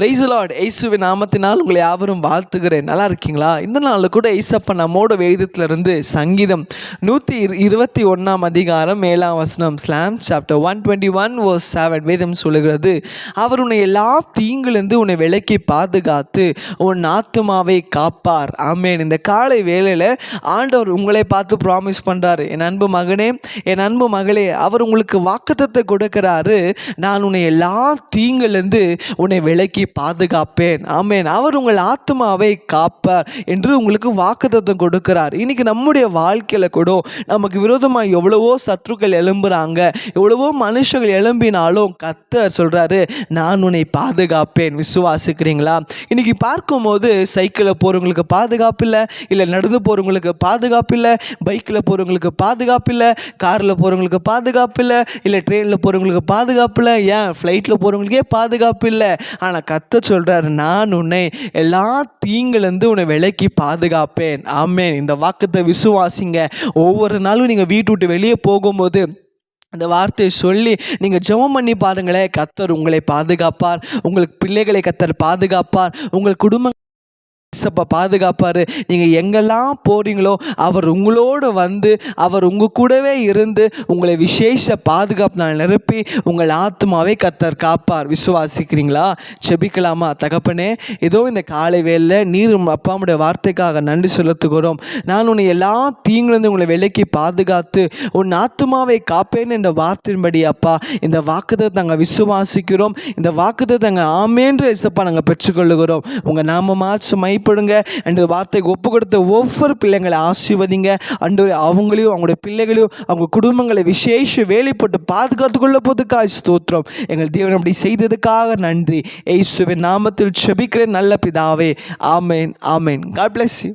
Price Lord. இயேசுவின் நாமத்தினால் உங்களை யாவரும் வாழ்த்துகிறேன். நல்லா இருக்கீங்களா? இந்த நாளில் கூட இயேசப்பா நம்மோட வேதத்திலிருந்து சங்கீதம் 121 அதிகாரம் 7 வசனம் சாப்டர் 121 verse 7 வேதம் சொல்லுகிறது, அவர் உன்னை எல்லா தீங்கிலிருந்து உன்னை விலக்கி பாதுகாத்து உன் ஆத்துமாவை காப்பார். ஆமேன். இந்த காலை வேளையில் ஆண்டவர் உங்களை பார்த்து ப்ராமிஸ் பண்ணுறாரு, என் அன்பு மகனே, என் அன்பு மகளே, அவர் உங்களுக்கு வாக்குத்தத்தத்தை கொடுக்கிறாரு, நான் உன்னை எல்லா தீங்கிலிருந்து உன்னை விலக்கி பாதுகாப்பேன். ஆமேன். அவர் உங்கள் ஆத்மாவை காப்பார் என்று உங்களுக்கு வாக்குத்தத்தம் கொடுக்கிறார். இன்னைக்கு நம்முடைய வாழ்க்கையில கூட நமக்கு விரோதமாக எவ்வளவோ சத்துருக்கள் எழும்புறாங்க, எவ்வளவோ மனுஷர்கள் எழும்பினாலும் கர்த்தர் சொல்றாரு, நான் உன்னை பாதுகாப்பேன். விசுவாசிக்கிறீங்களா? இன்னைக்கு பார்க்கும்போது சைக்கிளில் போறவங்களுக்கு பாதுகாப்பு இல்லை, இல்லை நடந்து போறவங்களுக்கு பாதுகாப்பு இல்லை, பைக்கில் போறவங்களுக்கு பாதுகாப்பு இல்லை, காரில் போறவங்களுக்கு பாதுகாப்பு இல்லை, இல்லை ட்ரெயினில் போறவங்களுக்கு பாதுகாப்பு இல்லை, ஏன் ஃப்ளைட்டில் போறவங்களுக்கே பாதுகாப்பு இல்லை. ஆனால் கர்த்தர் சொல்றாரு, நான் உன்னை எல்லா தீங்கிலிருந்து உன்னை விலக்கி பாதுகாப்பேன். ஆமேன். இந்த வாக்குத்தை விசுவாசிங்க. ஒவ்வொரு நாளும் நீங்கள் வீட்டு விட்டு வெளியே போகும்போது அந்த வார்த்தையை சொல்லி நீங்கள் ஜெபம் பண்ணி பாருங்களேன். கர்த்தர் உங்களை பாதுகாப்பார், உங்களுக்கு பிள்ளைகளை கர்த்தர் பாதுகாப்பார், உங்கள் குடும்பம் பாதுகாப்பார். நீங்கள் எங்கெல்லாம் போறீங்களோ அவர் உங்களோடு வந்து அவர் உங்கள் கூடவே இருந்து உங்களை விசேஷ பாதுகாப்பு நான் நிரப்பி உங்கள் ஆத்மாவை கர்த்தர் காப்பார். விசுவாசிக்கிறீங்களா? செபிக்கலாமா? தகப்பனே, ஏதோ இந்த காலை வேளையில் நீர் அப்பாவுடைய வார்த்தைக்காக நன்றி செலுத்துகிறோம். நான் உன்னை எல்லா தீங்கிலிருந்து உங்களை விலக்கி பாதுகாத்து உன் ஆத்மாவை காப்பேன் என்ற வார்த்தையின்படி அப்பா இந்த வாக்குத்தை நாங்கள் விசுவாசிக்கிறோம். இந்த வாக்குத்தை நாங்கள் ஆமேன்று இசப்பா நாங்கள் பெற்றுக்கொள்ளுகிறோம். உங்கள் நாமமாச்சு மைப்படுங்க என்ற வார்த்தைக்கு ஒப்பு கொடுத்த ஒவ்வொரு பிள்ளைங்களை ஆசீர்வதிங்க. அன்று அவங்களையும் அவங்களுடைய பிள்ளைகளையும் அவங்க குடும்பங்களை விசேஷ வேலைப்பட்டு பாதுகாத்து கொள்ள போதுக்காக ஸ்தோத்திரம். எங்கள் தேவன் அப்படி செய்ததுக்காக நன்றி. இயேசுவின் நாமத்தில் செபிக்கிறேன் நல்ல பிதாவே. ஆமேன், ஆமேன். God bless you.